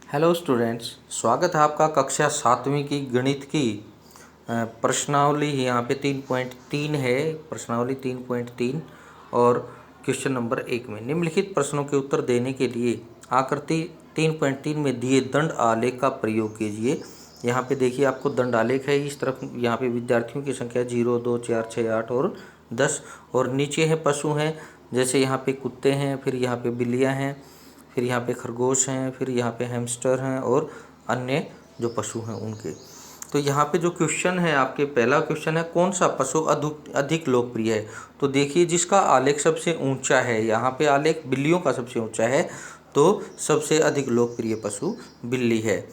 Hello students, स्वागत है आपका कक्षा 7वीं की गणित की प्रश्नावली। यहाँ पे 3.3 है, प्रश्नावली 3.3 और क्वेश्चन नंबर 1 में निम्नलिखित प्रश्नों के उत्तर देने के लिए आकृति 3.3 में दिए दंड आलेख का प्रयोग कीजिए। यहाँ पे देखिए आपको दंड आलेख है, इस तरफ यहाँ पे विद्यार्थियों की संख्या 0, 2, 4, 6, 8 और 10 और नीचे है पशु हैं, जैसे यहाँ पे कुत्ते हैं, फिर यहाँ पे बिल्लियाँ हैं, फिर यहाँ पे खरगोश हैं, फिर यहाँ पे हैमस्टर हैं और अन्य जो पशु हैं उनके। तो यहाँ पे जो क्वेश्चन है आपके, पहला क्वेश्चन है कौन सा पशु अधिक लोकप्रिय है। तो देखिए जिसका आलेख सबसे ऊंचा है, यहाँ पे आलेख बिल्लियों का सबसे ऊंचा है, तो सबसे अधिक लोकप्रिय पशु बिल्ली है।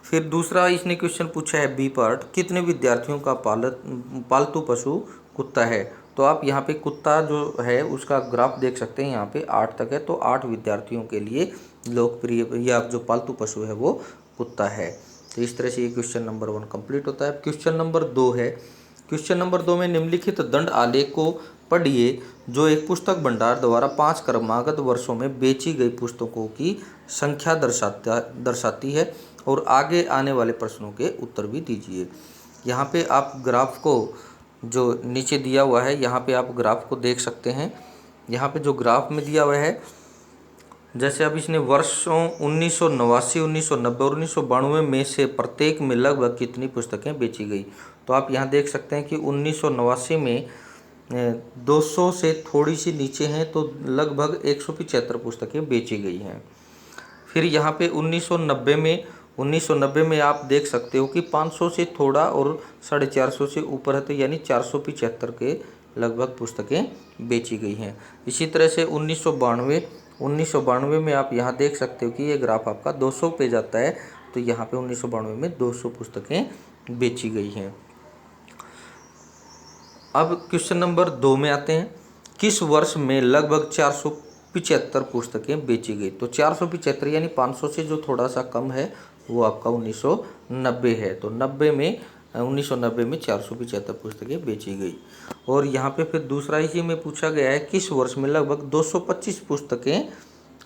फिर दूसरा इसने क्वेश्चन पूछा है बी पार्ट, कितने विद्यार्थियों का पालतू पशु कुत्ता है। तो आप यहाँ पे कुत्ता जो है उसका ग्राफ देख सकते हैं, यहाँ पे 8 तक है, तो 8 विद्यार्थियों के लिए लोकप्रिय या जो पालतू पशु है वो कुत्ता है। तो इस तरह से ये क्वेश्चन नंबर 1 कंप्लीट होता है। क्वेश्चन नंबर 2 है, क्वेश्चन नंबर 2 में निम्नलिखित दंड आलेख को पढ़िए जो एक पुस्तक भंडार द्वारा 5 क्रमागत वर्षों में बेची गई पुस्तकों की संख्या दर्शाती है और आगे आने वाले प्रश्नों के उत्तर भी दीजिए। यहाँ पे आप ग्राफ को जो नीचे दिया हुआ है, यहाँ पे आप ग्राफ को देख सकते हैं। यहाँ पे जो ग्राफ में दिया हुआ है, जैसे अब इसने वर्षों 1989, 1990 और 1992 में से प्रत्येक में लगभग कितनी पुस्तकें बेची गई। तो आप यहाँ देख सकते हैं कि 1989 में 200 से थोड़ी सी नीचे हैं, तो लगभग 175 पुस्तकें बेची गई हैं। फिर यहाँ पे 1990 में आप देख सकते हो कि 500 से थोड़ा और 450 से ऊपर है, तो यानी 475 के लगभग पुस्तकें बेची गई हैं। इसी तरह से 1992 में आप यहाँ देख सकते हो कि ये ग्राफ आपका 200 पे जाता है, तो यहाँ पे 1992 में 200 पुस्तकें बेची गई हैं। अब क्वेश्चन नंबर 2 में आते हैं, किस वर्ष में लगभग 475 पुस्तकें बेची गई। तो 475 यानी 500 से जो थोड़ा सा कम है वो आपका 1990 है। तो 1990 में 475 पुस्तकें बेची गई। और यहाँ पे फिर दूसरा इसी में पूछा गया है किस वर्ष में लगभग 225 पुस्तकें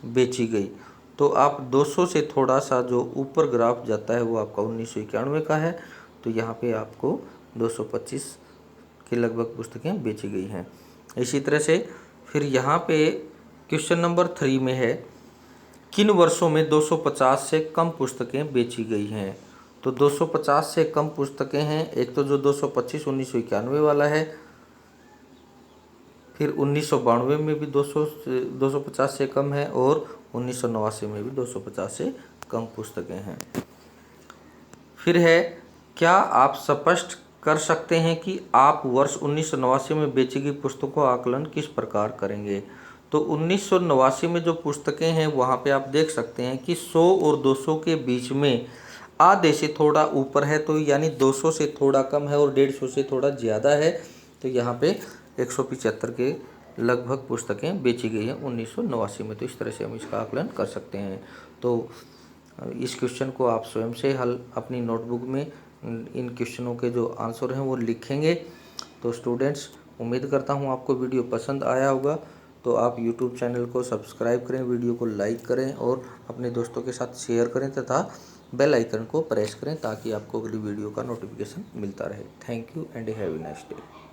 बेची गई। तो आप 200 से थोड़ा सा जो ऊपर ग्राफ जाता है वो आपका 1991 का है, तो यहाँ पे आपको 225 के लगभग पुस्तकें बेची गई हैं। इसी तरह से फिर यहाँ पे क्वेश्चन नंबर 3 में है, किन वर्षों में 250 से कम पुस्तकें बेची गई हैं। तो 250 से कम पुस्तकें हैं, एक तो जो 225 1991 वाला है, फिर 1992 में भी 250 से कम है और 1989 में भी 250 से कम पुस्तकें हैं। फिर है, क्या आप स्पष्ट कर सकते हैं कि आप वर्ष 1989 में बेची गई पुस्तकों का आकलन किस प्रकार करेंगे। तो 1989 में जो पुस्तकें हैं वहाँ पे आप देख सकते हैं कि 100 और 200 के बीच में आधे से थोड़ा ऊपर है, तो यानी 200 से थोड़ा कम है और 150 से थोड़ा ज़्यादा है, तो यहाँ पे 175 के लगभग पुस्तकें बेची गई हैं 1989 में। तो इस तरह से हम इसका आकलन कर सकते हैं। तो इस क्वेश्चन को आप स्वयं से हल अपनी नोटबुक में इन क्वेश्चनों के जो आंसर हैं वो लिखेंगे। तो स्टूडेंट्स, उम्मीद करता हूँ आपको वीडियो पसंद आया होगा। तो आप यूट्यूब चैनल को सब्सक्राइब करें, वीडियो को लाइक करें और अपने दोस्तों के साथ शेयर करें तथा बेल आइकन को प्रेस करें ताकि आपको अगली वीडियो का नोटिफिकेशन मिलता रहे। Thank you and have a nice day.